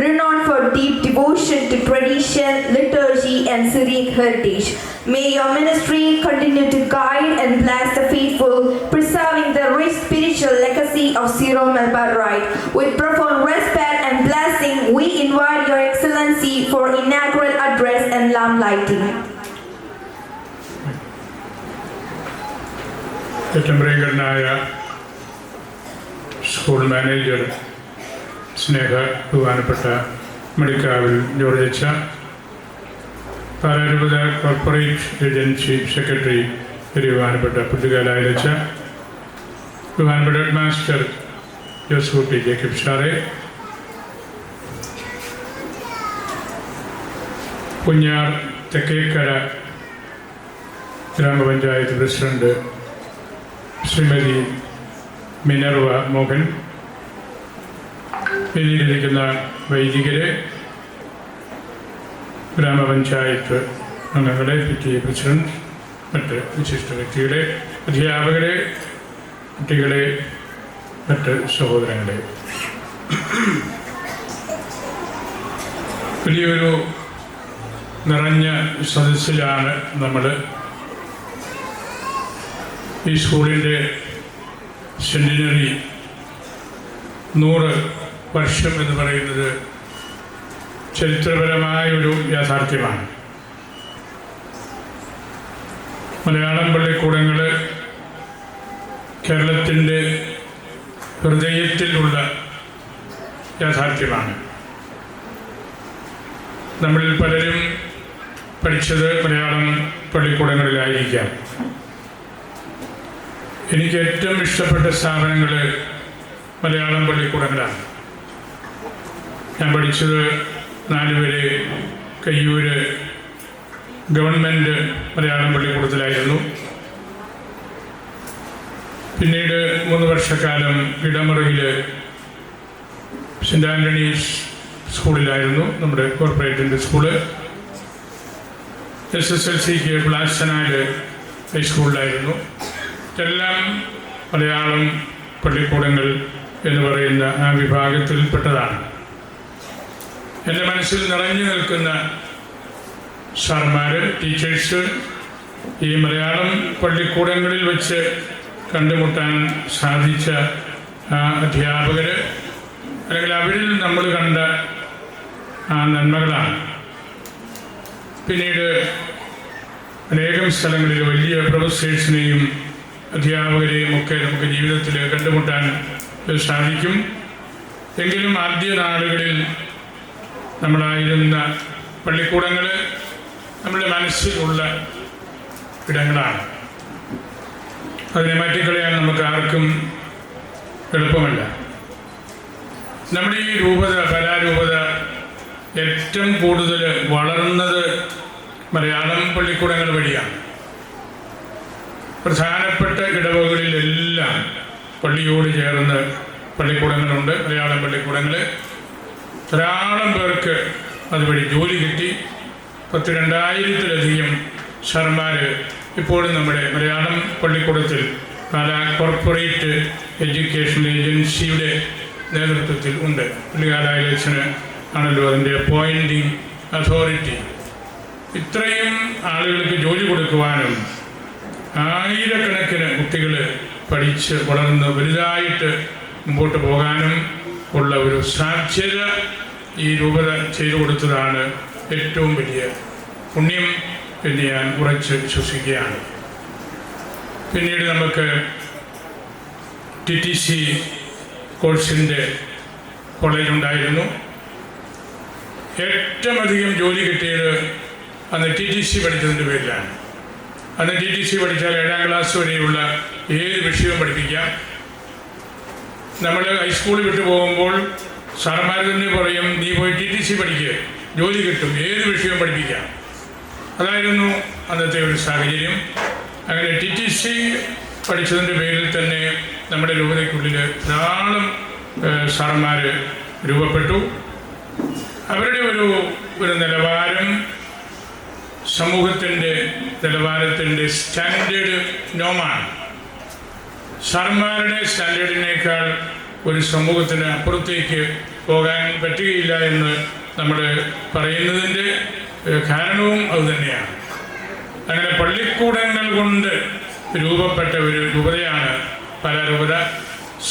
renowned for deep devotion to tradition, liturgy, and Syriac heritage. May your ministry continue to guide and bless the faithful, preserving the rich spiritual legacy of Syro Malabar Rite. With profound respect and blessing, we invite Your Excellency for inaugural address and lamp lighting. ഏറ്റവും പ്രിയങ്കരനായ school manager ബഹുമാനപ്പെട്ട മടിക്കാവിൽ George അച്ഛ, പാലാരൂപത corporate agency secretary ബഹുമാനപ്പെട്ട പുല്ലുകാലായ അച്ഛ, ബഹുമാനപ്പെട്ട head master Josootty Jacob സാറേ, കുഞ്ഞാർ തെക്കേക്കര ഗ്രാമപഞ്ചായത്ത് president Shrimati Minerva Mohan, വേദിയിലിരിക്കുന്ന വൈദികരെ, ഗ്രാമപഞ്ചായത്ത് അംഗങ്ങളെ, PTA പ്രസിഡന്റ്, മറ്റ് വിശിഷ്ട വ്യക്തികളെ, അധ്യാപകരെ, കുട്ടികളെ, മറ്റ് സഹോദരങ്ങളെ, വലിയൊരു നിറഞ്ഞ സദസ്സിലാണ് നമ്മൾ. ഈ സ്കൂളിൻ്റെ സെൻറ്റിനറി 100 വർഷം എന്ന് പറയുന്നത് ചരിത്രപരമായൊരു യാഥാർത്ഥ്യമാണ്. മലയാളം പള്ളിക്കൂടങ്ങൾ കേരളത്തിൻ്റെ ഹൃദയത്തിലുള്ള യാഥാർത്ഥ്യമാണ്. നമ്മളിൽ പലരും പഠിച്ചത് മലയാളം പള്ളിക്കൂടങ്ങളിലായിരിക്കാം. എനിക്ക് ഏറ്റവും ഇഷ്ടപ്പെട്ട സ്ഥാപനങ്ങൾ മലയാളം പള്ളിക്കൂടങ്ങളാണ്. ഞാൻ പഠിച്ചത് 4 വരെ കയ്യൂര് ഗവൺമെൻറ് മലയാളം പള്ളിക്കൂടത്തിലായിരുന്നു. പിന്നീട് 3 വർഷക്കാലം ഇടമുറയിൽ സെൻറ് ആൻ്റണീസ് സ്കൂളിലായിരുന്നു, നമ്മുടെ കോർപ്പറേറ്റിൻ്റെ സ്കൂള്. SSLCക്ക് പ്ലാച്ചനാട് ഹൈസ്കൂളിലായിരുന്നു. ഇതെല്ലാം മലയാളം പള്ളിക്കൂടങ്ങൾ എന്ന് പറയുന്ന ആ വിഭാഗത്തിൽപ്പെട്ടതാണ്. എൻ്റെ മനസ്സിൽ നിറഞ്ഞു നിൽക്കുന്ന സാർമാർ, ടീച്ചേഴ്സ്, ഈ മലയാളം പള്ളിക്കൂടങ്ങളിൽ വെച്ച് കണ്ടുമുട്ടാൻ സാധിച്ച ആ അധ്യാപകർ, അല്ലെങ്കിൽ അവരിൽ നമ്മൾ കണ്ട ആ നന്മകളാണ്. പിന്നീട് അനേകം സ്ഥലങ്ങളിൽ വലിയ പ്രൊഫസേഴ്സിനെയും അധ്യാപകരെയും ഒക്കെ നമുക്ക് ജീവിതത്തിൽ കണ്ടുമുട്ടാൻ സാധിക്കും. എങ്കിലും ആദ്യ നാളുകളിൽ നമ്മളായിരുന്ന പള്ളിക്കൂടങ്ങൾ നമ്മുടെ മനസ്സിലുള്ള ഇടങ്ങളാണ്. അതിനെ മാറ്റിക്കളയാൻ നമുക്ക് ആർക്കും എളുപ്പമല്ല. നമ്മുടെ ഈ രൂപത, കലാരൂപത ഏറ്റവും കൂടുതൽ വളർന്നത് മലയാളം പള്ളിക്കൂടങ്ങൾ വഴിയാണ്. പ്രധാനപ്പെട്ട ഇടവകളിലെല്ലാം പള്ളിയോട് ചേർന്ന് പള്ളിക്കൂടങ്ങളുണ്ട്, മലയാളം പള്ളിക്കൂടങ്ങൾ. ധാരാളം പേർക്ക് അതുവഴി ജോലി കിട്ടി. 2000-ലധികം സാർമാർ ഇപ്പോഴും നമ്മുടെ മലയാളം പള്ളിക്കൂടത്തിൽ പാലാ കോർപ്പറേറ്റ് എഡ്യൂക്കേഷൻ ഏജൻസിയുടെ നേതൃത്വത്തിൽ ഉണ്ട്. പുള്ളികാലായ അച്ഛന് ആണല്ലോ അതിൻ്റെ അപ്പോയിൻറ്റിംഗ് അതോറിറ്റി. ഇത്രയും ആളുകൾക്ക് ജോലി കൊടുക്കുവാനും ആയിരക്കണക്കിന് കുട്ടികൾ പഠിച്ച് വളർന്ന് വലുതായിട്ട് മുമ്പോട്ട് പോകാനും ഉള്ള ഒരു സാധ്യത ഈ രൂപത ചെയ്തു കൊടുത്തതാണ് ഏറ്റവും വലിയ പുണ്യം എന്ന് ഞാൻ ഉറച്ച് വിശ്വസിക്കുകയാണ്. പിന്നീട് നമുക്ക് TTC കോഴ്സിൻ്റെ കോളേജുണ്ടായിരുന്നു. ഏറ്റവും അധികം ജോലി കിട്ടിയത് അന്ന് TTC പഠിച്ചതിൻ്റെ പേരിലാണ്. അന്ന് TTC പഠിച്ചാൽ 7ാം ക്ലാസ് വരെയുള്ള ഏത് വിഷയവും പഠിപ്പിക്കാം. നമ്മൾ ഹൈസ്കൂളിൽ വിട്ടു പോകുമ്പോൾ സാറന്മാർ തന്നെ പറയും, നീ പോയി TTC പഠിക്കുക, ജോലി കിട്ടും, ഏത് വിഷയവും പഠിപ്പിക്കാം. അതായിരുന്നു അന്നത്തെ ഒരു സാഹചര്യം. അങ്ങനെ TTC പഠിച്ചതിൻ്റെ പേരിൽ തന്നെ നമ്മുടെ രൂപതയ്ക്കുള്ളിൽ ധാരാളം സാറന്മാർ രൂപപ്പെട്ടു. അവരുടെ ഒരു നിലവാരം സമൂഹത്തിൻ്റെ നിലവാരത്തിൻ്റെ സ്റ്റാൻഡേർഡ് നോമാണ്. സാറന്മാരുടെ സ്റ്റാൻഡേർഡിനേക്കാൾ ഒരു സമൂഹത്തിന് അപ്പുറത്തേക്ക് പോകാൻ പറ്റുകയില്ല എന്ന് നമ്മൾ പറയുന്നതിൻ്റെ കാരണവും അതുതന്നെയാണ്. അങ്ങനെ പള്ളിക്കൂടങ്ങൾ കൊണ്ട് രൂപപ്പെട്ട ഒരു രൂപതയാണ് പാലാ രൂപത.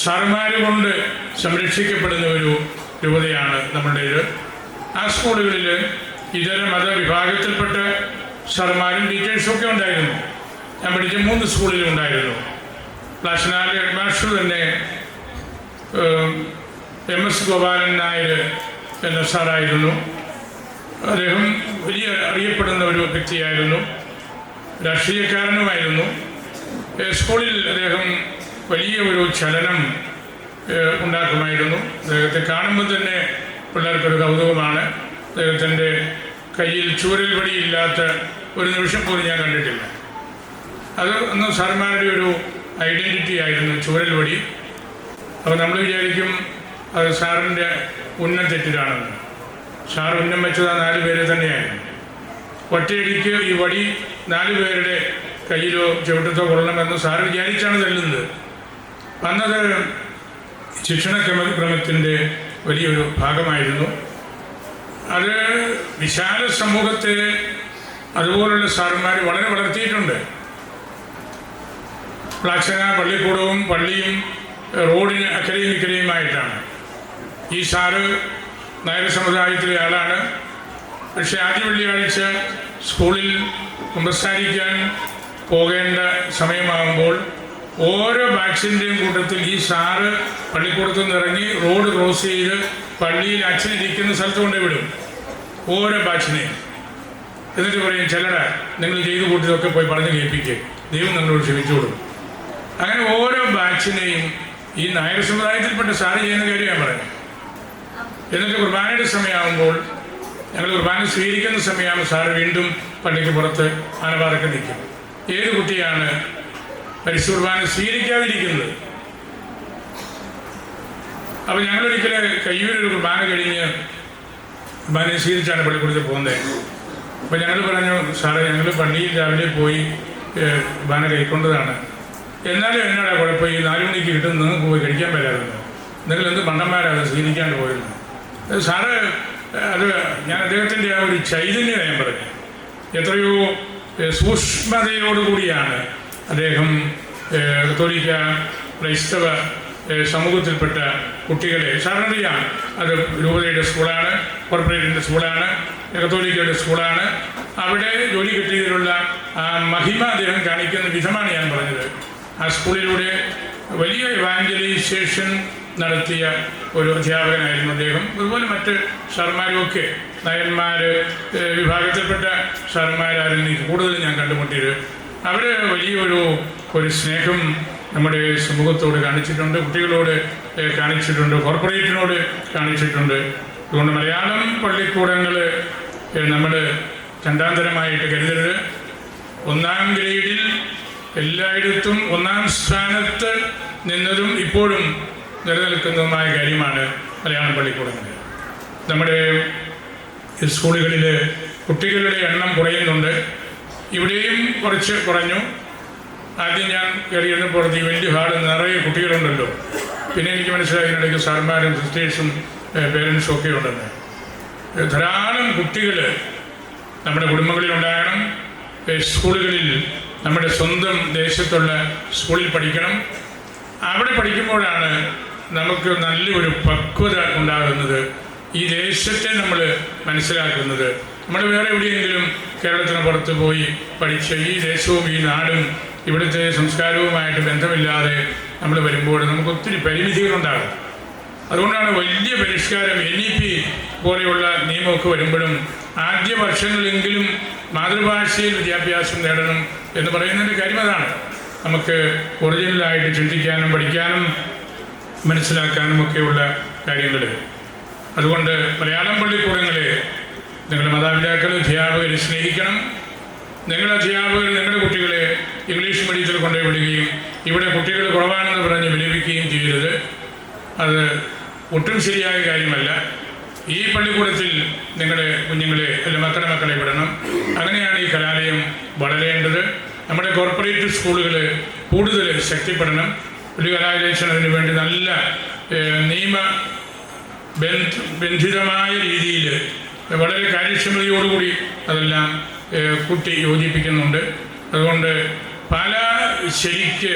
സാർമാർ കൊണ്ട് സംരക്ഷിക്കപ്പെടുന്ന ഒരു രൂപതയാണ് നമ്മളുടേത്. ആ സ്കൂളുകളിൽ ഇതര മതവിഭാഗത്തിൽപ്പെട്ട സാർമാരും ടീച്ചേഴ്സും ഒക്കെ ഉണ്ടായിരുന്നു. ഞാൻ പഠിച്ച 3 സ്കൂളിലും ഉണ്ടായിരുന്നു. ക്ലാസ് 4 ഹെഡ് മാസ്റ്റർ തന്നെ MS ഗോപാലൻ നായർ എന്ന സാറായിരുന്നു. അദ്ദേഹം വലിയ അറിയപ്പെടുന്ന ഒരു വ്യക്തിയായിരുന്നു, രാഷ്ട്രീയക്കാരനുമായിരുന്നു. സ്കൂളിൽ അദ്ദേഹം വലിയ ഒരു ചലനം ഉണ്ടാക്കുമായിരുന്നു. അദ്ദേഹത്തെ കാണുമ്പോൾ തന്നെ പിള്ളേർക്കൊരു കൗതുകമാണ്. അദ്ദേഹത്തിൻ്റെ കയ്യിൽ ചൂരൽ വടിയില്ലാത്ത ഒരു നിമിഷം പോലും ഞാൻ കണ്ടിട്ടില്ല. അത് അന്ന് സാർമാരുടെ ഒരു ഐഡൻറ്റിറ്റി ആയിരുന്നു ചൂരൽ വടി. അപ്പോൾ നമ്മൾ വിചാരിക്കും അത് സാറിൻ്റെ ഉന്നം തെറ്റിലാണെന്ന്. സാർ ഉന്നം വെച്ചത് ആ 4 പേരെ തന്നെയായിരുന്നു. ഒറ്റയടിക്ക് ഈ വടി 4 പേരുടെ കയ്യിലോ ചവിട്ടത്തോ കൊള്ളണമെന്ന് സാർ വിചാരിച്ചാണ് തല്ലുന്നത്. അന്നത് ശിക്ഷണ ക്രമത്തിൻ്റെ വലിയൊരു ഭാഗമായിരുന്നു. അത് വിശാല സമൂഹത്തെ അതുപോലുള്ള സാറന്മാർ വളരെ വളർത്തിയിട്ടുണ്ട്. പ്ലാച്ചന പള്ളിക്കൂടവും പള്ളിയും റോഡിന് അക്കരയും ഇക്കരയുമായിട്ടാണ്. ഈ സാറ് നായർ സമുദായത്തിലെ ആളാണ്. പക്ഷേ ആദ്യ വെള്ളിയാഴ്ച സ്കൂളിൽ കുമ്പസാരിക്കാൻ പോകേണ്ട സമയമാകുമ്പോൾ ഓരോ ബാച്ചിൻ്റെയും കൂട്ടത്തിൽ ഈ സാറ് പള്ളിക്കൂടത്തു നിന്ന് ഇറങ്ങി റോഡ് ക്രോസ് ചെയ്ത് പള്ളിയിൽ അച്ഛനിരിക്കുന്ന സ്ഥലത്ത് കൊണ്ടേ വിടും ഓരോ ബാച്ചിനെയും. എന്നിട്ട് പറയും, ചിലടാ നിങ്ങൾ ചെയ്തു കൂട്ടിയതൊക്കെ പോയി പറഞ്ഞ് കേൾപ്പിക്കുക, ദൈവം നിങ്ങളോട് ക്ഷമിച്ചോളും. അങ്ങനെ ഓരോ ബാച്ചിനെയും ഈ നായർ സമുദായത്തിൽപ്പെട്ട സാറ് ചെയ്യുന്ന കാര്യം ഞാൻ പറയാം. എന്നിട്ട് കുർബാനയുടെ സമയമാകുമ്പോൾ, ഞങ്ങൾ കുർബാന സ്വീകരിക്കുന്ന സമയമാകുമ്പോൾ സാറ് വീണ്ടും പള്ളിക്ക് പുറത്ത് ആനപാറയ്ക്ക് നിൽക്കും. ഏത് കുട്ടിയാണ് പരിശുദ്ധ കുർബാന സ്വീകരിക്കാതിരിക്കുന്നത്? അപ്പോൾ ഞങ്ങളൊരിക്കൽ കയ്യൂരൊരു കുർബാന കഴിഞ്ഞ് കുർബാന സ്വീകരിച്ചാണ് പള്ളിക്കൂടത്തിൽ പോകുന്നത്. അപ്പോൾ ഞങ്ങൾ പറഞ്ഞു, സാറേ ഞങ്ങൾ പള്ളിയിൽ രാവിലെ പോയി കുർബാന കൈക്കൊണ്ടതാണ്, എന്നാലും എന്നാടാ കുഴപ്പം, ഈ 4 മണിക്ക് കിട്ടും, നിങ്ങൾക്ക് പോയി കഴിക്കാൻ പറ്റാറുണ്ട്, നിങ്ങൾ എന്ത് പണ്ടന്മാരാണ് സ്വീകരിക്കാണ്ട് പോയിരുന്നു. സാറ് അത് ഞാൻ അദ്ദേഹത്തിൻ്റെ ആ ഒരു ചൈതന്യം ഞാൻ പറഞ്ഞു. എത്രയോ സൂക്ഷ്മതയോടുകൂടിയാണ് അദ്ദേഹം കത്തോലിക്ക ക്രൈസ്തവ സമൂഹത്തിൽപ്പെട്ട കുട്ടികളെ, സാറിനറിയാം അത് രൂപതയുടെ സ്കൂളാണ്, കോർപ്പറേറ്റിൻ്റെ സ്കൂളാണ്, കത്തോലിക്കയുടെ സ്കൂളാണ്, അവിടെ ജോലി കിട്ടിയതിലുള്ള ആ മഹിമ അദ്ദേഹം കാണിക്കുന്ന വിധമാണ് ഞാൻ പറഞ്ഞത്. ആ സ്കൂളിലൂടെ വലിയ ഇവാഞ്ചലൈസേഷൻ നടത്തിയ ഒരു അധ്യാപകനായിരുന്നു അദ്ദേഹം. അതുപോലെ മറ്റ് സാർമാരുമൊക്കെ നായന്മാർ വിഭാഗത്തിൽപ്പെട്ട സാർമാരായിരുന്നു കൂടുതൽ ഞാൻ കണ്ടുമുട്ടിയത്. അവർ വലിയൊരു സ്നേഹം നമ്മുടെ സമൂഹത്തോട് കാണിച്ചിട്ടുണ്ട്, കുട്ടികളോട് കാണിച്ചിട്ടുണ്ട്, കോർപ്പറേറ്റിനോട് കാണിച്ചിട്ടുണ്ട്. അതുകൊണ്ട് മലയാളം പള്ളിക്കൂടങ്ങൾ നമ്മൾ രണ്ടാന്തരമായിട്ട് കരുതരുത്. 1-ാം ഗ്രേഡിൽ എല്ലായിടത്തും 1-ാം സ്ഥാനത്ത് നിന്നതും ഇപ്പോഴും നിലനിൽക്കുന്നതുമായ കാര്യമാണ് മലയാളം പള്ളിക്കൂടങ്ങൾ. നമ്മുടെ സ്കൂളുകളിൽ കുട്ടികളുടെ എണ്ണം കുറയുന്നുണ്ട്. ഇവിടെയും കുറച്ച് കുറഞ്ഞു. ആദ്യം ഞാൻ കയറിയിരുന്നപ്പോൾ ഈ വലിയ ഹാള് നിറയെ കുട്ടികളുണ്ടല്ലോ. പിന്നെ എനിക്ക് മനസ്സിലായി ഇതിനിടയ്ക്ക് സാർമാരും സിസ്റ്റേഴ്സും പേരൻസും ഒക്കെ ഉണ്ടെന്ന്. ധാരാളം കുട്ടികൾ നമ്മുടെ കുടുംബങ്ങളിലുണ്ടാകണം. സ്കൂളുകളിൽ നമ്മുടെ സ്വന്തം ദേശത്തുള്ള സ്കൂളിൽ പഠിക്കണം. അവിടെ പഠിക്കുമ്പോഴാണ് നമുക്ക് നല്ലൊരു പക്വത ഉണ്ടാകുന്നത്. ഈ ദേശത്തെ നമ്മൾ മനസ്സിലാക്കുന്നത്. നമ്മൾ വേറെ എവിടെയെങ്കിലും കേരളത്തിന് പുറത്ത് പോയി പഠിച്ച് ഈ ദേശവും ഈ നാടും ഇവിടുത്തെ സംസ്കാരവുമായിട്ട് ബന്ധമില്ലാതെ നമ്മൾ വരുമ്പോൾ നമുക്ക് ഒത്തിരി പരിമിതികളുണ്ടാകും. അതുകൊണ്ടാണ് വലിയ പരിഷ്കാരം NEP പോലെയുള്ള നിയമമൊക്കെ വരുമ്പോഴും ആദ്യ വർഷങ്ങളെങ്കിലും മാതൃഭാഷയിൽ വിദ്യാഭ്യാസം നേടണം എന്ന് പറയുന്നതിൻ്റെ കാര്യം അതാണ്. നമുക്ക് ഒറിജിനലായിട്ട് ചിന്തിക്കാനും പഠിക്കാനും മനസ്സിലാക്കാനും ഒക്കെയുള്ള കാര്യങ്ങൾ. അതുകൊണ്ട് മലയാളം പള്ളിക്കൂടങ്ങളെ നിങ്ങളുടെ മാതാപിതാക്കൾ അധ്യാപകർ സ്നേഹിക്കണം. നിങ്ങളുടെ അധ്യാപകർ നിങ്ങളുടെ കുട്ടികളെ ഇംഗ്ലീഷ് മീഡിയത്തിൽ കൊണ്ടുപോയി വിടുകയും ഇവിടെ കുട്ടികൾ കുറവാണെന്ന് പറഞ്ഞ് വിലപിക്കുകയും ചെയ്യരുത്. അത് ഒട്ടും ശരിയായ കാര്യമല്ല. ഈ പള്ളിക്കൂടത്തിൽ നിങ്ങളുടെ കുഞ്ഞുങ്ങളെ അല്ലെങ്കിൽ മക്കളെ വിടണം. അങ്ങനെയാണ് ഈ കലാലയം വളരേണ്ടത്. നമ്മുടെ കോർപ്പറേറ്റ് സ്കൂളുകൾ കൂടുതൽ ശക്തിപ്പെടണം. ഒരു കലാലയത്തിന് അതിനു വേണ്ടി നല്ല നിയമ ബന്ധിതമായ രീതിയിൽ വളരെ കാര്യക്ഷമതയോടുകൂടി അതെല്ലാം കൂട്ടി യോജിപ്പിക്കുന്നുണ്ട്. അതുകൊണ്ട് പല ശരിക്ക്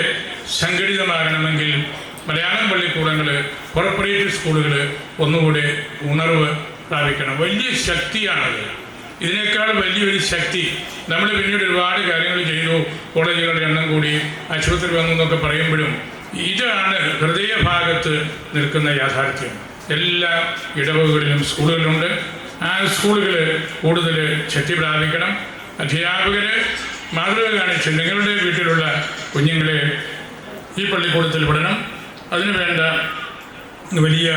സംഘടിതമാകണമെങ്കിൽ മലയാളം പള്ളിക്കൂടങ്ങൾ, കോർപ്പറേറ്റ് സ്കൂളുകൾ ഒന്നുകൂടെ ഉണർവ് പ്രാപിക്കണം. വലിയ ശക്തിയാണത്. ഇതിനേക്കാൾ വലിയൊരു ശക്തി നമ്മൾ പിന്നീട് ഒരുപാട് കാര്യങ്ങൾ ചെയ്തു, കോളേജുകളുടെ എണ്ണം കൂടി, ആശുപത്രി വന്നു എന്നൊക്കെ പറയുമ്പോഴും ഇതാണ് ഹൃദയഭാഗത്ത് നിൽക്കുന്ന യാഥാർത്ഥ്യം. എല്ലാ ഇടവകളിലും സ്കൂളുകളുണ്ട്. ആ സ്കൂളുകൾ കൂടുതൽ ശക്തി പ്രാപിക്കണം. അധ്യാപകർ മാതൃക കാണിച്ച് നിങ്ങളുടെ വീട്ടിലുള്ള കുഞ്ഞുങ്ങളെ ഈ പള്ളിക്കൂടത്തിൽ വിടണം. അതിനു വേണ്ട വലിയ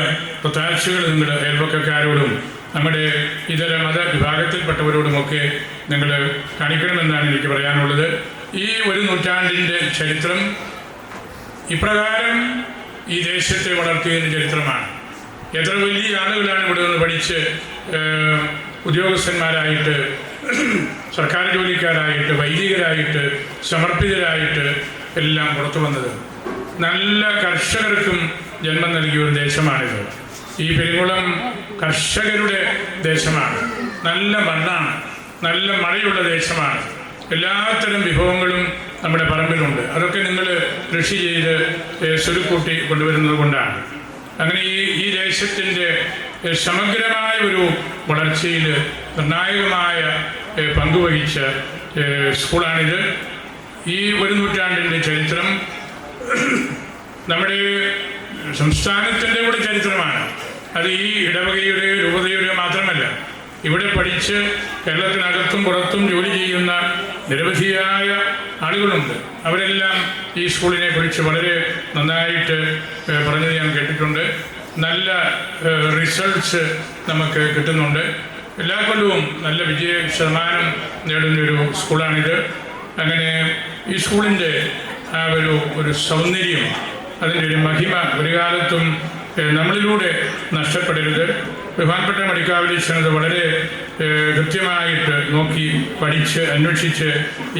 പ്രത്യാശകൾ നിങ്ങൾ അയൽപക്കക്കാരോടും നമ്മുടെ ഇതര മതവിഭാഗത്തിൽപ്പെട്ടവരോടുമൊക്കെ നിങ്ങൾ കാണിക്കണമെന്നാണ് എനിക്ക് പറയാനുള്ളത്. ഈ ഒരു നൂറ്റാണ്ടിൻ്റെ ചരിത്രം ഇപ്രകാരം ഈ ദേശത്തെ വളർത്തിയതിൻ്റെ ചരിത്രമാണ്. എത്ര വലിയ ആളുകളാണ് ഇവിടെ നിന്ന് പഠിച്ച് ഉദ്യോഗസ്ഥന്മാരായിട്ട്, സർക്കാർ ജോലിക്കാരായിട്ട്, വൈദികരായിട്ട്, സമർപ്പിതരായിട്ട് എല്ലാം പുറത്തു വന്നത്. നല്ല കർഷകർക്കും ജന്മം നൽകിയ ഒരു ദേശമാണിത്. ഈ പെരുങ്കുളം കർഷകരുടെ ദേശമാണ്. നല്ല മണ്ണാണ്, നല്ല മഴയുള്ള ദേശമാണ്. എല്ലാത്തരം വിഭവങ്ങളും നമ്മുടെ പറമ്പിലുണ്ട്. അതൊക്കെ നിങ്ങൾ കൃഷി ചെയ്ത് സ്വരുക്കൂട്ടി കൊണ്ടുവരുന്നത് കൊണ്ടാണ്. അങ്ങനെ ഈ ദേശത്തിൻ്റെ സമഗ്രമായ ഒരു വളർച്ചയിൽ നിർണായകമായ പങ്കുവഹിച്ച സ്കൂളാണിത്. ഈ ഒരു നൂറ്റാണ്ടിൻ്റെ ചരിത്രം നമ്മുടെ സംസ്ഥാനത്തിൻ്റെ കൂടെ ചരിത്രമാണ്. അത് ഈ ഇടവകയുടെ രൂപതയുടെ മാത്രമല്ല. ഇവിടെ പഠിച്ച് കേരളത്തിനകത്തും പുറത്തും ജോലി ചെയ്യുന്ന നിരവധിയായ ആളുകളുണ്ട്. അവരെല്ലാം ഈ സ്കൂളിനെ കുറിച്ച് വളരെ നന്നായിട്ട് പറഞ്ഞത് ഞാൻ കേട്ടിട്ടുണ്ട്. നല്ല റിസൾട്ട്സ് നമുക്ക് കിട്ടുന്നുണ്ട്. എല്ലാ കൊല്ലവും നല്ല വിജയ ശതമാനം നേടുന്നൊരു സ്കൂളാണിത്. അങ്ങനെ ഈ സ്കൂളിൻ്റെ ആ ഒരു സൗന്ദര്യം, അതിൻ്റെ ഒരു മഹിമ ഒരു കാലത്തും നമ്മളിലൂടെ നഷ്ടപ്പെടരുത്. ബഹുമാനപ്പെട്ട മടിക്കാവിലീശ്വരത് വളരെ കൃത്യമായിട്ട് നോക്കി പഠിച്ച് അന്വേഷിച്ച്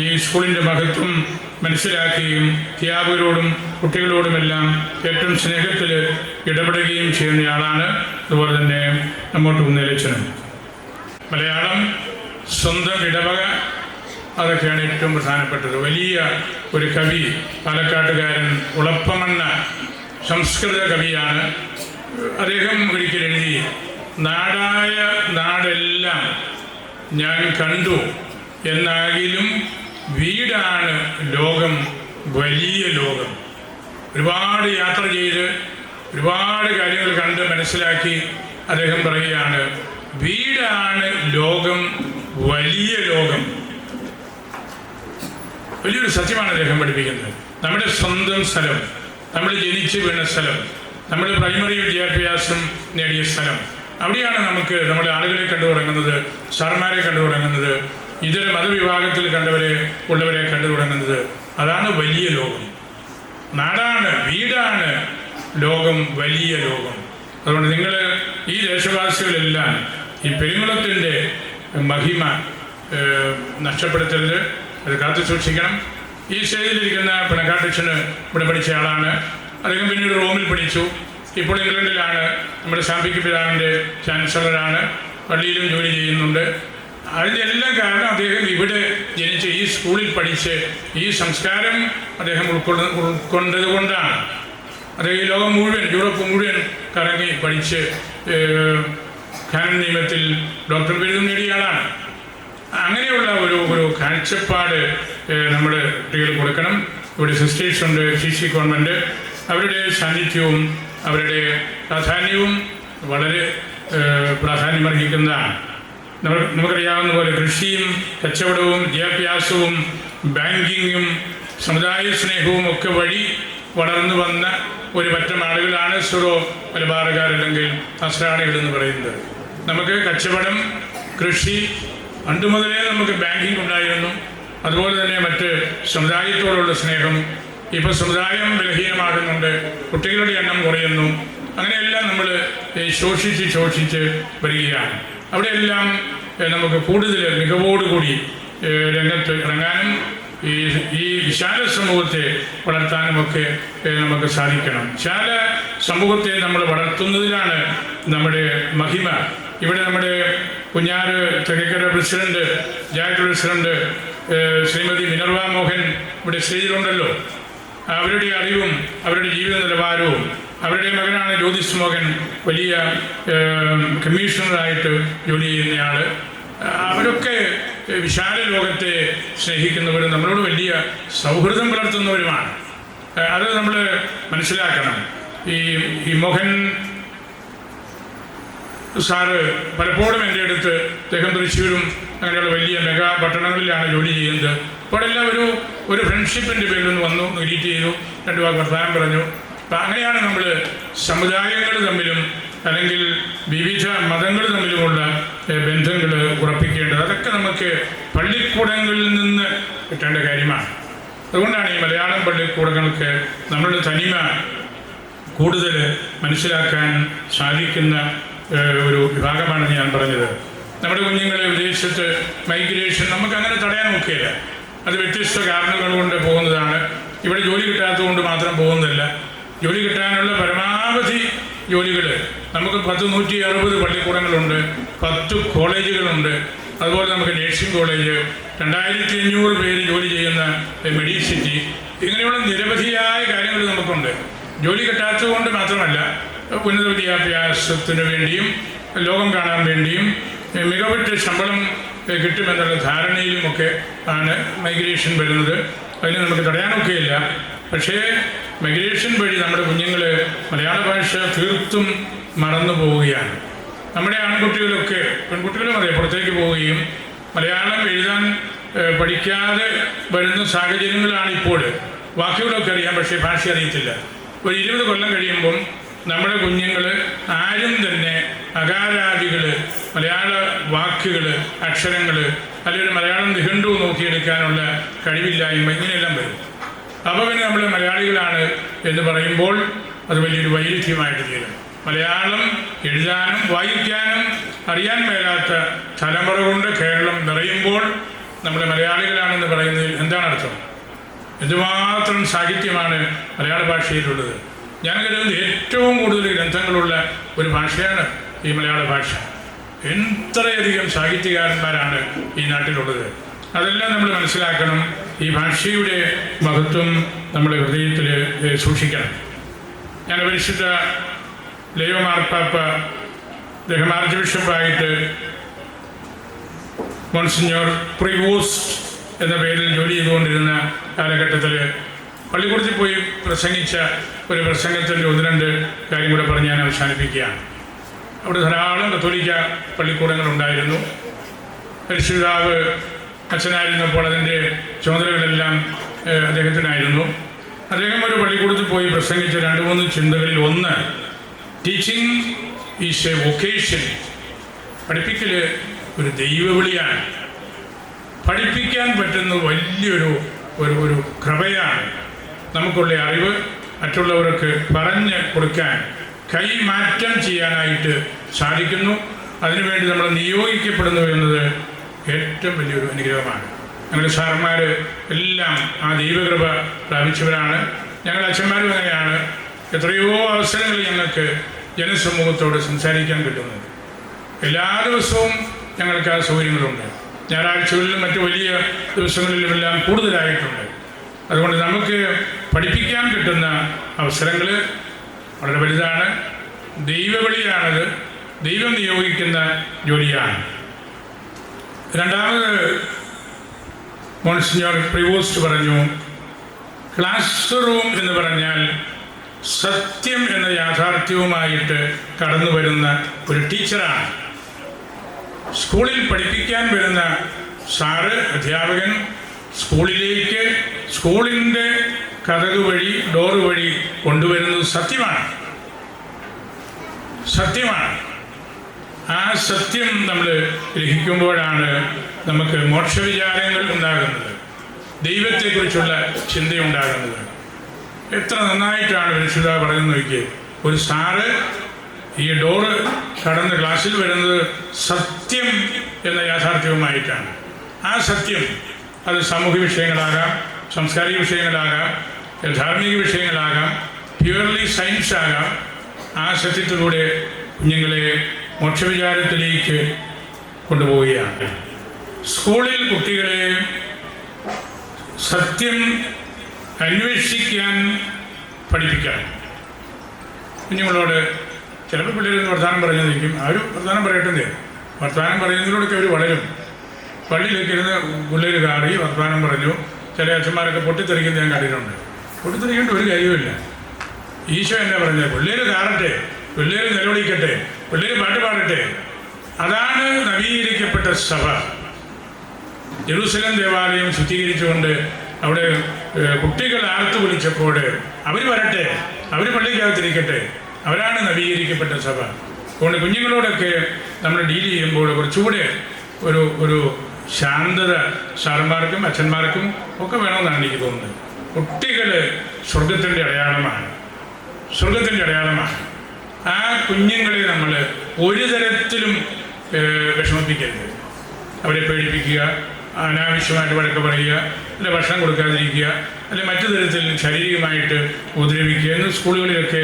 ഈ സ്കൂളിൻ്റെ മഹത്വം മനസ്സിലാക്കുകയും അധ്യാപകരോടും കുട്ടികളോടുമെല്ലാം ഏറ്റവും സ്നേഹത്തിൽ ഇടപെടുകയും ചെയ്യുന്നയാളാണ്. അതുപോലെ തന്നെ നമ്മോട്ട് മുന്നേലച്ചനും. മലയാളം, സ്വന്തം ഇടവക, അതൊക്കെയാണ് ഏറ്റവും പ്രധാനപ്പെട്ടത്. വലിയ ഒരു കവി, പാലക്കാട്ടുകാരൻ ഉളപ്പമണ്ണ സംസ്കൃത കവിയാണ്. അദ്ദേഹം ഒരിക്കൽ എഴുതി, നാടായ നാടെല്ലാം ഞാൻ കണ്ടു, എന്നാകിലും വീടാണ് ലോകം, വലിയ ലോകം. ഒരുപാട് യാത്ര ചെയ്ത് ഒരുപാട് കാര്യങ്ങൾ കണ്ട് മനസ്സിലാക്കി അദ്ദേഹം പറയുകയാണ്, വീടാണ് ലോകം, വലിയ ലോകം. വലിയൊരു സത്യമാണ് അദ്ദേഹം പഠിപ്പിക്കുന്നത്. നമ്മുടെ സ്വന്തം സ്ഥലം, നമ്മൾ ജനിച്ച് വീണ സ്ഥലം, നമ്മൾ പ്രൈമറി വിദ്യാഭ്യാസം നേടിയ സ്ഥലം, അവിടെയാണ് നമുക്ക് നമ്മുടെ ആളുകളെ കണ്ടു തുടങ്ങുന്നത്, സാർമാരെ കണ്ടു തുടങ്ങുന്നത്, ഇതര മതവിഭാഗത്തിൽ ഉള്ളവരെ കണ്ടു തുടങ്ങുന്നത്. അതാണ് വലിയ ലോകം. നാടാണ്, വീടാണ് ലോകം, വലിയ ലോകം. അതുകൊണ്ട് നിങ്ങൾ ഈ ദേശവാസികളെല്ലാം ഈ പെരുങ്കുളത്തിൻ്റെ മഹിമ നഷ്ടപ്പെടുത്തരുത്, അത് കാത്തു സൂക്ഷിക്കണം. ഈ സ്റ്റേജിലിരിക്കുന്ന പിണക്കാട്ടച്ഛന് ഇവിടെ പഠിച്ച ആളാണ്. അദ്ദേഹം പിന്നീട് റോമിൽ പഠിച്ചു. ഇപ്പോൾ ഇംഗ്ലണ്ടിലാണ്. നമ്മുടെ സാമ്പിക്ക് പിതാവിൻ്റെ ചാൻസലറാണ്. പള്ളിയിലും ജോലി ചെയ്യുന്നുണ്ട്. അതിൻ്റെ എല്ലാം കാരണം അദ്ദേഹം ഇവിടെ ജനിച്ച് ഈ സ്കൂളിൽ പഠിച്ച് ഈ സംസ്കാരം അദ്ദേഹം ഉൾക്കൊണ്ടത് കൊണ്ടാണ്. അദ്ദേഹം ഈ ലോകം മുഴുവൻ, യൂറോപ്പ് മുഴുവൻ കറങ്ങി പഠിച്ച് കാനൻ നിയമത്തിൽ ഡോക്ടർ ബിരുദം നേടിയ ആളാണ്. അങ്ങനെയുള്ള ഒരു കാഴ്ചപ്പാട് നമ്മൾ കുട്ടികൾ കൊടുക്കണം. ഇവിടെ സിസ്റ്റേഴ്സ് ഉണ്ട്, CC കോൺവെൻറ്റ്. അവരുടെ സാന്നിധ്യവും അവരുടെ പ്രാധാന്യവും വളരെ പ്രാധാന്യമർഹിക്കുന്നതാണ്. നമുക്കറിയാവുന്ന പോലെ കൃഷിയും കച്ചവടവും വിദ്യാഭ്യാസവും ബാങ്കിങ്ങും സമുദായ സ്നേഹവും ഒക്കെ വഴി വളർന്നു വന്ന ഒരു പറ്റം ആളുകളാണ് സുറോ മലബാറുകാരല്ലെങ്കിൽ നസ്രാണികളെന്ന് പറയുന്നത്. നമുക്ക് കച്ചവടം, കൃഷി, പണ്ട് മുതലേ നമുക്ക് ബാങ്കിങ് ഉണ്ടായിരുന്നു. അതുപോലെ തന്നെ മറ്റ് സമുദായത്തോടുള്ള സ്നേഹം. ഇപ്പോൾ സമുദായം ബലഹീനമാകുന്നുണ്ട്, കുട്ടികളുടെ എണ്ണം കുറയുന്നു. അങ്ങനെയെല്ലാം നമ്മൾ ശോഷിച്ച് വരികയാണ്. അവിടെയെല്ലാം നമുക്ക് കൂടുതൽ മികവോടുകൂടി രംഗത്ത് ഇറങ്ങാനും ഈ വിശാല സമൂഹത്തെ വളർത്താനുമൊക്കെ നമുക്ക് സാധിക്കണം. വിശാല സമൂഹത്തെ നമ്മൾ വളർത്തുന്നതിലാണ് നമ്മുടെ മഹിമ. ഇവിടെ നമ്മുടെ കുഞ്ഞാറ് തെക്കക്കര പ്രസിഡന്റ്, ജാക്ക് പ്രസിഡന്റ് ശ്രീമതി മിനർവ മോഹൻ ഇവിടെ സ്റ്റേജിലുണ്ടല്ലോ. അവരുടെ അറിവും അവരുടെ ജീവിത നിലവാരവും, അവരുടെ മകനാണ് ജ്യോതിഷ് മോഹൻ, വലിയ കമ്മീഷണറായിട്ട് ജോലി ചെയ്യുന്നയാൾ. അവരൊക്കെ വിശാല ലോകത്തെ സ്നേഹിക്കുന്നവരും നമ്മളോട് വലിയ സൗഹൃദം പുലർത്തുന്നവരുമാണ്. അത് നമ്മൾ മനസ്സിലാക്കണം. ഈ മോഹൻ സാറ് പലപ്പോഴും എൻ്റെ അടുത്ത്, അദ്ദേഹം തൃശ്ശൂരും അങ്ങനെയുള്ള വലിയ മെഗാ പട്ടണങ്ങളിലാണ് ജോലി ചെയ്യുന്നത്. അപ്പോൾ എല്ലാം ഒരു ഫ്രണ്ട്ഷിപ്പിൻ്റെ പേരിലൊന്ന് വന്നു, ഗ്രീറ്റ് ചെയ്തു, രണ്ട് വാക്ക് വർത്തമാനം പറഞ്ഞു. അപ്പം അങ്ങനെയാണ് നമ്മൾ സമുദായങ്ങൾ തമ്മിലും അല്ലെങ്കിൽ വിവിധ മതങ്ങൾ തമ്മിലുമുള്ള ബന്ധങ്ങൾ ഉറപ്പിക്കേണ്ടത്. അതൊക്കെ നമുക്ക് പള്ളിക്കൂടങ്ങളിൽ നിന്ന് കിട്ടേണ്ട കാര്യമാണ്. അതുകൊണ്ടാണ് ഈ മലയാളം പള്ളിക്കൂടങ്ങൾക്ക് നമ്മളുടെ തനിമ കൂടുതൽ മനസ്സിലാക്കാൻ സാധിക്കുന്ന ഒരു വിഭാഗമാണെന്ന് ഞാൻ പറഞ്ഞത്. നമ്മുടെ കുഞ്ഞുങ്ങളെ വിദേശത്ത് മൈഗ്രേഷൻ നമുക്ക് അങ്ങനെ തടയാൻ നോക്കുകയില്ല. അത് വ്യത്യസ്ത കാരണങ്ങൾ കൊണ്ട് പോകുന്നതാണ്. ഇവിടെ ജോലി കിട്ടാത്തതുകൊണ്ട് മാത്രം പോകുന്നില്ല. ജോലി കിട്ടാനുള്ള പരമാവധി ജോലികൾ നമുക്ക് 160 പള്ളിക്കൂടങ്ങളുണ്ട്, 10 കോളേജുകളുണ്ട്. അതുപോലെ നമുക്ക് നേഴ്സിംഗ് കോളേജ്, 2500 പേര് ജോലി ചെയ്യുന്ന മെഡിസിറ്റി, ഇങ്ങനെയുള്ള നിരവധിയായ കാര്യങ്ങൾ നമുക്കുണ്ട്. ജോലി കിട്ടാത്തത് കൊണ്ട് മാത്രമല്ല, ഉന്നത വിദ്യാഭ്യാസത്തിന് വേണ്ടിയും ലോകം കാണാൻ വേണ്ടിയും മികവുറ്റ ശമ്പളം കിട്ടുമെന്നുള്ള ധാരണയിലുമൊക്കെ ആണ് മൈഗ്രേഷൻ വരുന്നത്. അതിന് നമുക്ക് തടയാനൊക്കെയില്ല. പക്ഷേ മൈഗ്രേഷൻ വഴി നമ്മുടെ കുഞ്ഞുങ്ങൾ മലയാള ഭാഷ തീർത്തും മറന്നു പോവുകയാണ്. നമ്മുടെ ആൺകുട്ടികളൊക്കെ, പെൺകുട്ടികളും അതെ, പുറത്തേക്ക് പോവുകയും മലയാളം എഴുതാൻ പഠിക്കാതെ വരുന്ന സാഹചര്യങ്ങളാണ് ഇപ്പോൾ. വാക്കുകളൊക്കെ അറിയാം, പക്ഷേ ഭാഷ അറിയത്തില്ല. ഒരു 20 കൊല്ലം കഴിയുമ്പം നമ്മുടെ കുഞ്ഞുങ്ങൾ ആരും തന്നെ അകാരാദികൾ, മലയാള വാക്കുകൾ, അക്ഷരങ്ങൾ, അല്ലെങ്കിൽ മലയാളം നിഘണ്ടു നോക്കിയെടുക്കാനുള്ള കഴിവില്ലായ്മ, ഇങ്ങനെയെല്ലാം വരും. അപ്പോൾ പിന്നെ നമ്മൾ മലയാളികളാണ് എന്ന് പറയുമ്പോൾ അത് വലിയൊരു വൈരുദ്ധ്യമായിട്ട് തീരും. മലയാളം എഴുതാനും വായിക്കാനും അറിയാൻ മേലാത്ത തലമുറ കൊണ്ട് കേരളം നിറയുമ്പോൾ നമ്മൾ മലയാളികളാണെന്ന് പറയുന്നതിൽ എന്താണ് അർത്ഥം? എന്തുമാത്രം സാഹിത്യമാണ് മലയാള ഭാഷയിലുള്ളത്. ഞാൻ കരുതുന്നത് ഏറ്റവും കൂടുതൽ ഗ്രന്ഥങ്ങളുള്ള ഒരു ഭാഷയാണ് ഈ മലയാള ഭാഷ. എത്രയധികം സാഹിത്യകാരന്മാരാണ് ഈ നാട്ടിലുള്ളത്. അതെല്ലാം നമ്മൾ മനസ്സിലാക്കണം. ഈ ഭാഷയുടെ മഹത്വം നമ്മുടെ ഹൃദയത്തിൽ സൂക്ഷിക്കണം. ഞാൻ പരിശുദ്ധ ലയോ മാർപ്പാപ്പ, അദ്ദേഹം ആർച്ച് ബിഷപ്പായിട്ട് മോൺസിഞ്ഞോർ പ്രിവോസ്റ്റ് എന്ന പേരിൽ ജോലി ചെയ്തുകൊണ്ടിരുന്ന കാലഘട്ടത്തിൽ പള്ളിക്കൂടത്തിൽ പോയി പ്രസംഗിച്ച ഒരു പ്രസംഗത്തിൻ്റെ 1-2 കാര്യം കൂടെ പറഞ്ഞ് ഞാൻ അവസാനിപ്പിക്കുകയാണ്. അവിടെ ധാരാളം കത്തോലിക്ക പള്ളിക്കൂടങ്ങളുണ്ടായിരുന്നു. പരിശുദ്ധാവ് അച്ഛനായിരുന്നപ്പോൾ അതിൻ്റെ ചുമതലകളെല്ലാം അദ്ദേഹത്തിനായിരുന്നു. അദ്ദേഹം ഒരു പള്ളിക്കൂടത്തിൽ പോയി പ്രസംഗിച്ച 2-3 ചിന്തകളിൽ ഒന്ന്, ടീച്ചിങ് ഈസ് എ വൊക്കേഷൻ. പഠിപ്പിക്കൽ ഒരു ദൈവവിളിയാണ്. പഠിപ്പിക്കാൻ പറ്റുന്ന വലിയൊരു ഒരു കൃപയാണ്. നമുക്കുള്ള അറിവ് മറ്റുള്ളവർക്ക് പറഞ്ഞു കൊടുക്കാൻ, കൈമാറ്റം ചെയ്യാനായിട്ട് സാധിക്കുന്നു. അതിനുവേണ്ടി നമ്മൾ നിയോഗിക്കപ്പെടുന്നു എന്നത് ഏറ്റവും വലിയൊരു അനുഗ്രഹമാണ്. ഞങ്ങളുടെ സാറന്മാർ എല്ലാം ആ ദൈവകൃപ പ്രാപിച്ചവരാണ്. ഞങ്ങളുടെ അച്ഛന്മാരും അങ്ങനെയാണ്. എത്രയോ അവസരങ്ങൾ ഞങ്ങൾക്ക് ജനസമൂഹത്തോട് സംസാരിക്കാൻ കിട്ടുന്നത്. എല്ലാ ദിവസവും ഞങ്ങൾക്ക് ആ സൗകര്യങ്ങളുണ്ട്. ഞായറാഴ്ചകളിലും മറ്റു വലിയ ദിവസങ്ങളിലുമെല്ലാം കൂടുതലായിട്ടുണ്ട്. അതുകൊണ്ട് നമുക്ക് പഠിപ്പിക്കാൻ കിട്ടുന്ന അവസരങ്ങൾ വളരെ വലുതാണ്. ദൈവവിളിയാണത്. ദൈവം നിയോഗിക്കുന്ന ജോലിയാണ്. രണ്ടാമത് മോൺസിഞ്ഞോർ പ്രിവോസ്റ്റ് പറഞ്ഞു, ക്ലാസ് റൂം എന്ന് പറഞ്ഞാൽ സത്യം എന്ന യാഥാർത്ഥ്യവുമായിട്ട് കടന്നു വരുന്ന ഒരു ടീച്ചറാണ്. സ്കൂളിൽ പഠിപ്പിക്കാൻ വരുന്ന സാറ്, അധ്യാപകൻ സ്കൂളിലേക്ക് സ്കൂളിൻ്റെ കതക് വഴി, ഡോറ് വഴി കൊണ്ടുവരുന്നത് സത്യമാണ്. ആ സത്യം നമ്മൾ ഗ്രഹിക്കുമ്പോഴാണ് നമുക്ക് മോക്ഷവിചാരങ്ങൾ ഉണ്ടാകുന്നത്, ദൈവത്തെക്കുറിച്ചുള്ള ചിന്തയുണ്ടാകുന്നത്. എത്ര നന്നായിട്ടാണ് പരിശുദ്ധ പറയുന്നത് നോക്കിയേ. ഒരു സാറ് ഈ ഡോറ് കടന്ന് ക്ലാസ്സിൽ വരുന്നത് സത്യം എന്ന യാഥാർത്ഥ്യവുമായിട്ടാണ്. ആ സത്യം അത് സാമൂഹിക വിഷയങ്ങളാകാം, സാംസ്കാരിക വിഷയങ്ങളാകാം, ധാർമ്മിക വിഷയങ്ങളാകാം, പ്യുവർലി സയൻസ് ആകാം. ആ സത്യത്തിലൂടെ കുഞ്ഞുങ്ങളെ മോക്ഷവിചാരത്തിലേക്ക് കൊണ്ടുപോവുകയാണ്. സ്കൂളിൽ കുട്ടികളെ സത്യം അന്വേഷിക്കാൻ പഠിപ്പിക്കണം. കുഞ്ഞുങ്ങളോട് ചിലപ്പോൾ പിള്ളേരൊന്ന് വർത്തമാനം പറഞ്ഞിരിക്കും, അവർ വർത്തമാനം പറയട്ടെ. വർത്തമാനം പറയുന്നതിലൂടെയൊക്കെ അവർ വളരും. പള്ളിയിലേക്ക് ഇരുന്ന് പിള്ളേർ കാറി വർത്തമാനം പറഞ്ഞു. ചില അച്ഛന്മാരൊക്കെ പൊട്ടിത്തെറിക്കുന്നത് ഞാൻ കണ്ടിട്ടുണ്ട്. പൊട്ടിത്തെറിക്കേണ്ട ഒരു കാര്യവുമില്ല. ഈശോ എന്നാ പറഞ്ഞത്? പിള്ളേർ കാറട്ടെ, പിള്ളേർ നിലവിളിക്കട്ടെ, പിള്ളേർ പാട്ട് പാടട്ടെ. അതാണ് നവീകരിക്കപ്പെട്ട സഭ. ജെറൂസലം ദേവാലയം ശുദ്ധീകരിച്ചുകൊണ്ട് അവിടെ കുട്ടികൾ ആർത്തു വിളിച്ചപ്പോൾ അവർ വരട്ടെ, അവർ പള്ളിക്കകത്തിരിക്കട്ടെ. അവരാണ് നവീകരിക്കപ്പെട്ട സഭ. അതുകൊണ്ട് കുഞ്ഞുങ്ങളോടൊക്കെ നമ്മൾ ഡീൽ ചെയ്യുമ്പോൾ കുറച്ചുകൂടെ ഒരു ശാന്തത സാറന്മാർക്കും അച്ഛന്മാർക്കും ഒക്കെ വേണമെന്നാണ് എനിക്ക് തോന്നുന്നത്. കുട്ടികൾ സ്വർഗത്തിൻ്റെ അടയാളമാണ്, സ്വർഗത്തിൻ്റെ അടയാളമാണ്. ആ കുഞ്ഞുങ്ങളെ നമ്മൾ ഒരു തരത്തിലും വിഷമിപ്പിക്കരുത്. അവരെ പേടിപ്പിക്കുക, അനാവശ്യമായിട്ട് വഴക്ക് പറയുക, അല്ലെ ഭക്ഷണം കൊടുക്കാതിരിക്കുക, അല്ലെ മറ്റു തരത്തിൽ ശാരീരികമായിട്ട് ഉപദ്രവിക്കുക എന്ന് സ്കൂളുകളിലൊക്കെ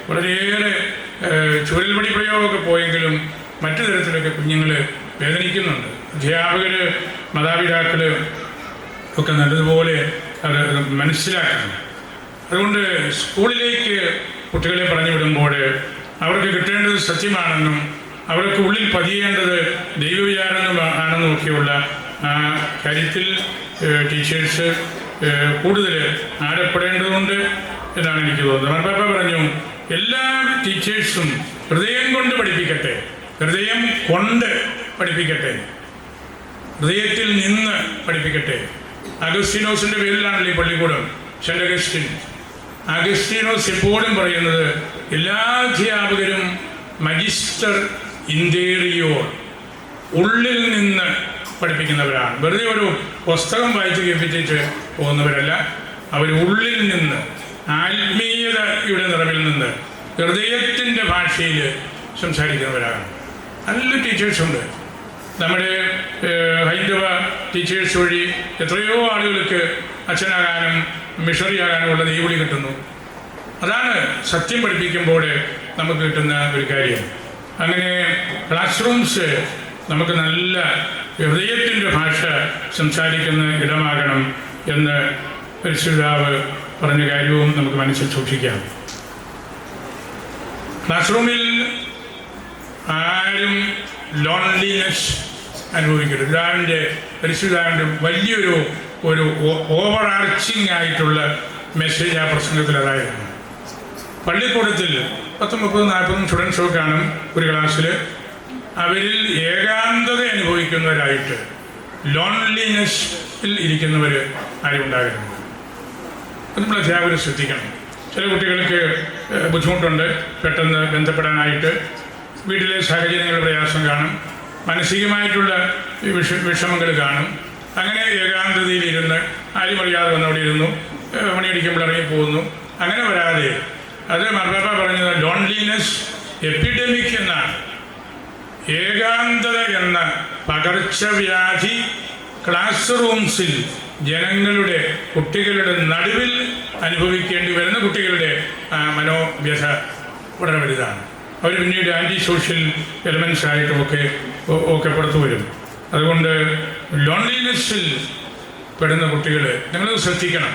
വളരെയേറെ ചുവരൽപടി പ്രയോഗമൊക്കെ പോയെങ്കിലും മറ്റു തരത്തിലൊക്കെ കുഞ്ഞുങ്ങൾ വേദനിക്കുന്നുണ്ട്. അധ്യാപകർ, മാതാപിതാക്കൾ ഒക്കെ നല്ലതുപോലെ അത് മനസ്സിലാക്കണം. അതുകൊണ്ട് സ്കൂളിലേക്ക് കുട്ടികളെ പറഞ്ഞു വിടുമ്പോൾ അവർക്ക് കിട്ടേണ്ടത് സത്യമാണെന്നും അവർക്ക് ഉള്ളിൽ പതിയേണ്ടത് ദൈവവിചാരം ആണെന്നും ഒക്കെയുള്ള കാര്യത്തിൽ ടീച്ചേഴ്സ് കൂടുതൽ ആരപ്പെടേണ്ടതുണ്ട് എന്നാണ് എനിക്ക് തോന്നുന്നത്. മാർപ്പാപ്പ പറഞ്ഞു, എല്ലാ ടീച്ചേഴ്സും ഹൃദയം കൊണ്ട് പഠിപ്പിക്കട്ടെ, ഹൃദയം കൊണ്ട് പഠിപ്പിക്കട്ടെ, ഹൃദയത്തിൽ നിന്ന് പഠിപ്പിക്കട്ടെ. അഗസ്തീനോസിൻ്റെ പേരിലാണല്ലോ ഈ പള്ളിക്കൂടം, സെന്റ് അഗസ്റ്റിൻ. അഗസ്തീനോസ് എപ്പോഴും പറയുന്നത് എല്ലാ അധ്യാപകരും മജിസ്റ്റർ ഇന്റീരിയോർ, ഉള്ളിൽ നിന്ന് പഠിപ്പിക്കുന്നവരാണ്. വെറുതെ ഒരു പുസ്തകം വായിച്ച് കേൾപ്പിച്ചിട്ട് പോകുന്നവരല്ല. അവർ ഉള്ളിൽ നിന്ന്, ആത്മീയതയുടെ നിറവിൽ നിന്ന്, ഹൃദയത്തിൻ്റെ ഭാഷയിൽ സംസാരിക്കുന്നവരാണ്. നല്ല ടീച്ചേഴ്സുണ്ട്. നമ്മുടെ ഹൈന്ദവ ടീച്ചേഴ്സ് വഴി എത്രയോ ആളുകൾക്ക് അച്ഛനാകാനും മിഷണറി ആകാനുമുള്ള ദൈവവിളി കിട്ടുന്നു. അതാണ് സത്യം പഠിപ്പിക്കുമ്പോൾ നമുക്ക് കിട്ടുന്ന ഒരു കാര്യം. അങ്ങനെ ക്ലാസ് റൂംസ് നമുക്ക് നല്ല ഹൃദയത്തിൻ്റെ ഭാഷ സംസാരിക്കുന്ന ഇടമാകണം എന്ന് പരിശുദ്ധാവ് പറഞ്ഞ കാര്യവും നമുക്ക് മനസ്സിൽ സൂക്ഷിക്കാം. ക്ലാസ് റൂമിൽ ആരും ലോൺലിനെസ് അനുഭവിക്കരുത്. പരിശുദ്ധാവിൻ്റെ വലിയൊരു ഓവർ ആർച്ചിങ് ആയിട്ടുള്ള മെസ്സേജ് ആ പ്രസംഗത്തിൽ അതായിരുന്നു. പള്ളിക്കൂടത്തിൽ 30-40 സ്റ്റുഡൻസൊക്കെ കാണും ഒരു ക്ലാസ്സിൽ. അവരിൽ ഏകാന്തത അനുഭവിക്കുന്നവരായിട്ട്, ലോൺലിനെസ്സിൽ ഇരിക്കുന്നവർ ആരും ഉണ്ടാകരുത്. അത് നമ്മൾ അധ്യാപകർ ശ്രദ്ധിക്കണം. ചില കുട്ടികൾക്ക് ബുദ്ധിമുട്ടുണ്ട് പെട്ടെന്ന് ബന്ധപ്പെടാനായിട്ട്. വീട്ടിലെ സാഹചര്യങ്ങളുടെ പ്രയാസം കാണും, മാനസികമായിട്ടുള്ള വിഷമങ്ങൾ കാണും. അങ്ങനെ ഏകാന്തതയിലിരുന്ന് ആരും അറിയാതെ വന്നവിടെ ഇരുന്നു, മണിയടിക്കുമ്പോൾ ഇറങ്ങിപ്പോകുന്നു. അങ്ങനെ വരാതെ, അത് മാർപ്പാപ്പ പറഞ്ഞത് ലോൺലിനെസ് എപ്പിഡമിക് എന്നാണ്. ഏകാന്തത എന്ന പകർച്ചവ്യാധി ക്ലാസ് റൂംസിൽ ജനങ്ങളുടെ, കുട്ടികളുടെ നടുവിൽ അനുഭവിക്കേണ്ടി വരുന്ന കുട്ടികളുടെ മനോവ്യഥ വളരെ വലുതാണ്. അവർ പിന്നീട് ആൻറ്റി സോഷ്യൽ എലമെൻറ്റ്സ് ആയിട്ടുമൊക്കെ പുറത്തു വരും. അതുകൊണ്ട് ലോൺലിനെസ്സിൽ പെടുന്ന കുട്ടികൾ നിങ്ങളത് ശ്രദ്ധിക്കണം.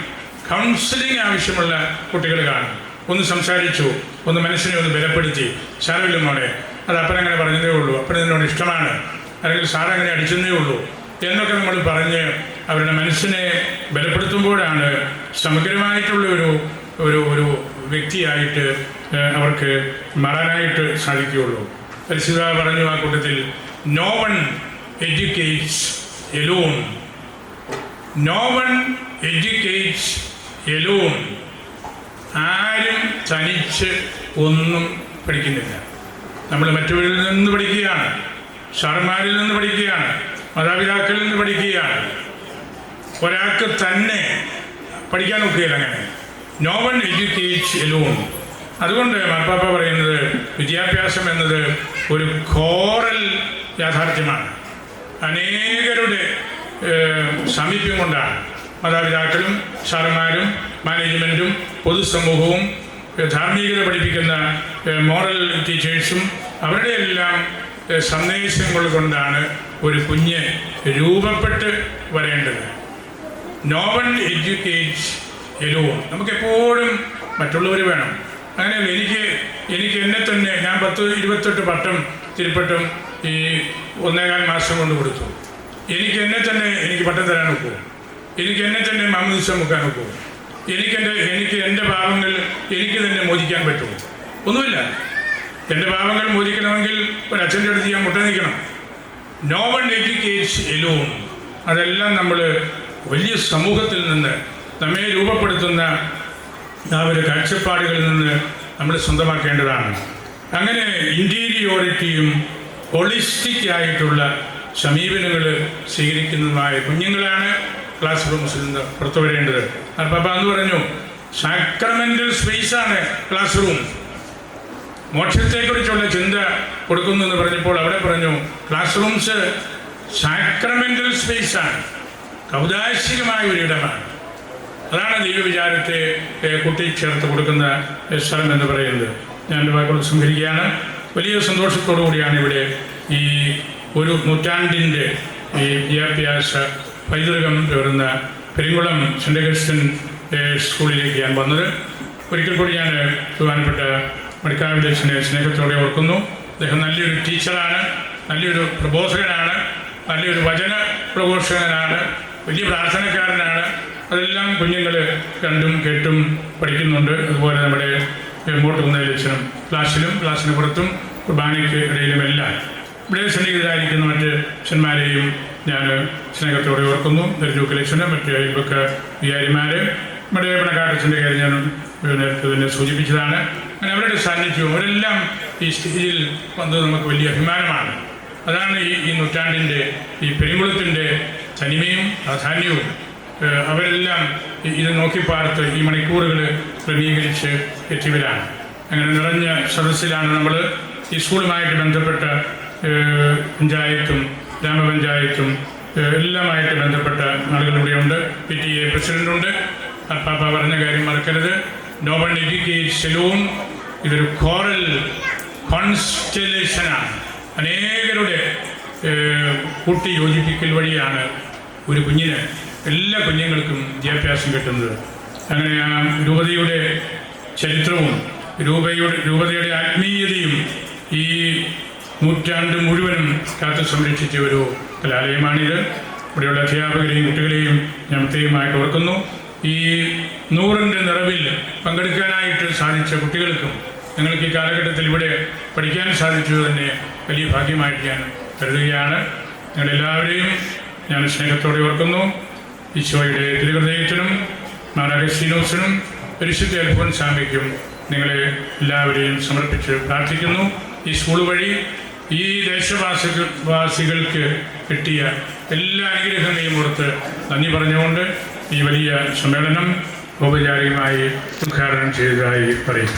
കൗൺസിലിംഗ് ആവശ്യമുള്ള കുട്ടികൾ കാണും. ഒന്ന് സംസാരിച്ചു, ഒന്ന് മനസ്സിനെ ഒന്ന് ബലപ്പെടുത്തി, സാരമില്ല മോളെ, അത് അപ്പനങ്ങനെ പറഞ്ഞതേ ഉള്ളൂ, അപ്പന് എന്നോട് ഇഷ്ടമാണ്, അല്ലെങ്കിൽ സാറങ്ങനെ അടിച്ചതേ ഉള്ളൂ എന്നൊക്കെ നമ്മൾ പറഞ്ഞ് അവരുടെ മനസ്സിനെ ബലപ്പെടുത്തുമ്പോഴാണ് സമഗ്രമായിട്ടുള്ള ഒരു വ്യക്തിയായിട്ട് അവർക്ക് മാറാനായിട്ട് സാധിക്കുകയുള്ളൂ. പരിശുദ്ധ പറഞ്ഞു ആ കൂട്ടത്തിൽ, no one educates alone, no one educates alone. ആരും തനിച്ച് ഒന്നും പഠിക്കുന്നില്ല. നമ്മൾ മറ്റുള്ളവരിൽ നിന്ന് പഠിക്കുകയാണ്, സാറന്മാരിൽ നിന്ന് പഠിക്കുകയാണ്, മാതാപിതാക്കളിൽ നിന്ന് പഠിക്കുകയാണ്. ഒരാൾക്ക് തന്നെ പഠിക്കാൻ ഒക്കുകയില്ല. അങ്ങനെ നോ വൺ എഡ്യൂക്കേറ്റ്സ് എലോൺ. അതുകൊണ്ട് മാർപ്പാപ്പ പറയുന്നത് വിദ്യാഭ്യാസം എന്നത് ഒരു കോറൽ യാഥാർത്ഥ്യമാണ്. അനേകരുടെ സാമീപ്യം കൊണ്ടാണ് മാതാപിതാക്കളും സാറന്മാരും മാനേജ്മെൻറ്റും പൊതുസമൂഹവും ധാർമ്മികത പഠിപ്പിക്കുന്ന മോറൽ ടീച്ചേഴ്സും അവരുടെ എല്ലാം സന്ദേശങ്ങൾ കൊണ്ടാണ് ഒരു കുഞ്ഞ് രൂപപ്പെട്ട് വരേണ്ടത്. No one educates alone. നമുക്കെപ്പോഴും മറ്റുള്ളവർ വേണം. അങ്ങനെയല്ല. എനിക്ക് എന്നെ തന്നെ ഞാൻ 10-28 പട്ടം തിരുപ്പട്ടം ഈ 1.25 മാസം കൊണ്ട് കൊടുത്തു. എനിക്ക് പട്ടം തരാൻ ഒക്കുമോ? എനിക്ക് എന്നെ തന്നെ മാമോദീസ മുക്കാൻ ഒക്കുമോ? എനിക്ക് എൻ്റെ പാപങ്ങൾ എനിക്ക് തന്നെ മോചിക്കാൻ പറ്റുമോ? ഒന്നുമില്ല. എൻ്റെ പാപങ്ങൾ മോചിക്കണമെങ്കിൽ ഒരു അച്ഛൻ്റെ അടുത്ത് ഞാൻ മുട്ട നിൽക്കണം. No one educates alone. അതെല്ലാം നമ്മൾ വലിയ സമൂഹത്തിൽ നിന്ന് നമ്മെ രൂപപ്പെടുത്തുന്ന ആ ഒരു കാഴ്ചപ്പാടുകളിൽ നിന്ന് നമ്മൾ സ്വന്തമാക്കേണ്ടതാണ്. അങ്ങനെ ഇൻറ്റീരിയോറിറ്റിയും ഹോളിസ്റ്റിക് ആയിട്ടുള്ള സമീപനങ്ങൾ സ്വീകരിക്കുന്നതുമായ കുഞ്ഞുങ്ങളാണ് ക്ലാസ് റൂംസിൽ നിന്ന് പുറത്തു വരേണ്ടത്. പാപ്പ എന്ന് പറഞ്ഞു, സാക്രമെൻ്റൽ സ്പേസാണ് ക്ലാസ് റൂം. മോക്ഷത്തെക്കുറിച്ചുള്ള ചിന്ത കൊടുക്കുന്നു എന്ന് പറഞ്ഞപ്പോൾ അവിടെ പറഞ്ഞു ക്ലാസ് റൂംസ് സാക്രമെൻ്റൽ സ്പേസാണ്, കൗദാശികമായ ഒരിടമാണ്. അതാണ് ദൈവവിചാരത്തെ കൂട്ടിച്ചേർത്ത് കൊടുക്കുന്ന സ്ഥലം എന്ന് പറയുന്നത്. ഞാൻ എൻ്റെ വാക്കുകൾ സംഹരിക്കുകയാണ്. വലിയ സന്തോഷത്തോടു കൂടിയാണ് ഇവിടെ ഈ ഒരു നൂറ്റാണ്ടിൻ്റെ ഈ വിദ്യാഭ്യാസ പൈതൃകം പേറുന്ന പെരിങ്കുളം സെൻ്റ് അഗസ്റ്റിൻ സ്കൂളിലേക്ക് ഞാൻ വന്നത്. ഒരിക്കൽ കൂടി ഞാൻ ബഹുമാനപ്പെട്ട മടിക്കാവിലേശനെ സ്നേഹത്തോടെ ഓർക്കുന്നു. അദ്ദേഹം നല്ലൊരു ടീച്ചറാണ്, നല്ലൊരു പ്രബോധകനാണ്, നല്ലൊരു വചന പ്രഘോഷകനാണ്, വലിയ പ്രാർത്ഥനക്കാരനാണ്. അതെല്ലാം കുഞ്ഞുങ്ങൾ കണ്ടും കേട്ടും പഠിക്കുന്നുണ്ട്. അതുപോലെ നമ്മുടെ മൂട്ടുകുന്നേലച്ചനും ക്ലാസ്സിന് പുറത്തും കുർബാനയ്ക്ക് ഇടയിലുമെല്ലാം ഇവിടെ സന്നിഹിതരായിരിക്കുന്ന മറ്റ് അച്ഛന്മാരെയും ഞാൻ സ്നേഹത്തോടെ ഓർക്കുന്നു. ദർജൂക്കലച്ചന്, മറ്റ് അയൽപക്ക വികാരിമാർ, നമ്മുടെ പണക്കാട്ടച്ഛൻ്റെ കാര്യം ഞാൻ നേരത്തെ തന്നെ സൂചിപ്പിച്ചതാണ്. അങ്ങനെ അവരുടെ സാന്നിധ്യവും അവരെല്ലാം ഈ സ്റ്റേജിൽ വന്നത് നമുക്ക് വലിയ അഭിമാനമാണ്. അതാണ് ഈ നൂറ്റാണ്ടിൻ്റെ ഈ പെരുങ്കുളത്തിൻ്റെ തനിമയും പ്രാധാന്യവും. അവരെല്ലാം ഇത് നോക്കിപ്പാർത്ത് ഈ മണിക്കൂറുകൾ ക്രമീകരിച്ച് എത്തിയവരാണ്. അങ്ങനെ നിറഞ്ഞ സദസ്സിലാണ് നമ്മൾ ഈ സ്കൂളുമായിട്ട് ബന്ധപ്പെട്ട പഞ്ചായത്തും ഗ്രാമപഞ്ചായത്തും എല്ലാമായിട്ട് ബന്ധപ്പെട്ട ആളുകളിവിടെയുണ്ട്. PTA പ്രസിഡൻ്റുണ്ട്. പാപ്പ പറഞ്ഞ കാര്യം മറക്കരുത്. No one educates alone. ഇതൊരു കോറൽ കോൺസ്റ്റലേഷനാണ്. അനേകരുടെ കൂട്ടി യോജിപ്പിക്കൽ വഴിയാണ് ഒരു കുഞ്ഞിന്, എല്ലാ കുഞ്ഞുങ്ങൾക്കും വിദ്യാഭ്യാസം കിട്ടുന്നത്. അങ്ങനെ ആ രൂപതയുടെ ചരിത്രവും രൂപതയുടെ ആത്മീയതയും ഈ നൂറ്റാണ്ട് മുഴുവനും കാത്തു സംരക്ഷിച്ച ഒരു കലാലയമാണിത്. ഇവിടെയുള്ള അധ്യാപകരെയും കുട്ടികളെയും ഞാൻ പ്രത്യേകമായിട്ട് ഓർക്കുന്നു. ഈ 100ൻ്റെ നിറവിൽ പങ്കെടുക്കാനായിട്ട് സാധിച്ച കുട്ടികൾക്കും നിങ്ങൾക്ക് ഈ കാലഘട്ടത്തിൽ ഇവിടെ പഠിക്കാൻ സാധിച്ചത് തന്നെ വലിയ ഭാഗ്യമായിട്ട് ഞാൻ കരുതുകയാണ്. നിങ്ങളെല്ലാവരെയും ഞാൻ സ്നേഹത്തോടെ ഓർക്കുന്നു. ഈശോയുടെ തിരുഹൃദയത്തിനും മാർ അഗസ്തീനോസിനും പരിശുദ്ധ അൽഫോൻസാമ്മയ്ക്കും നിങ്ങളെ എല്ലാവരെയും സമർപ്പിച്ച് പ്രാർത്ഥിക്കുന്നു. ഈ സ്കൂൾ വഴി ഈ ദേശവാസികൾക്ക് കിട്ടിയ എല്ലാ അനുഗ്രഹങ്ങളെയും ഓർത്ത് നന്ദി പറഞ്ഞുകൊണ്ട് ഈ വലിയ സമ്മേളനം ഔപചാരികമായി ഉദ്ഘാടനം ചെയ്തതായി പറയും.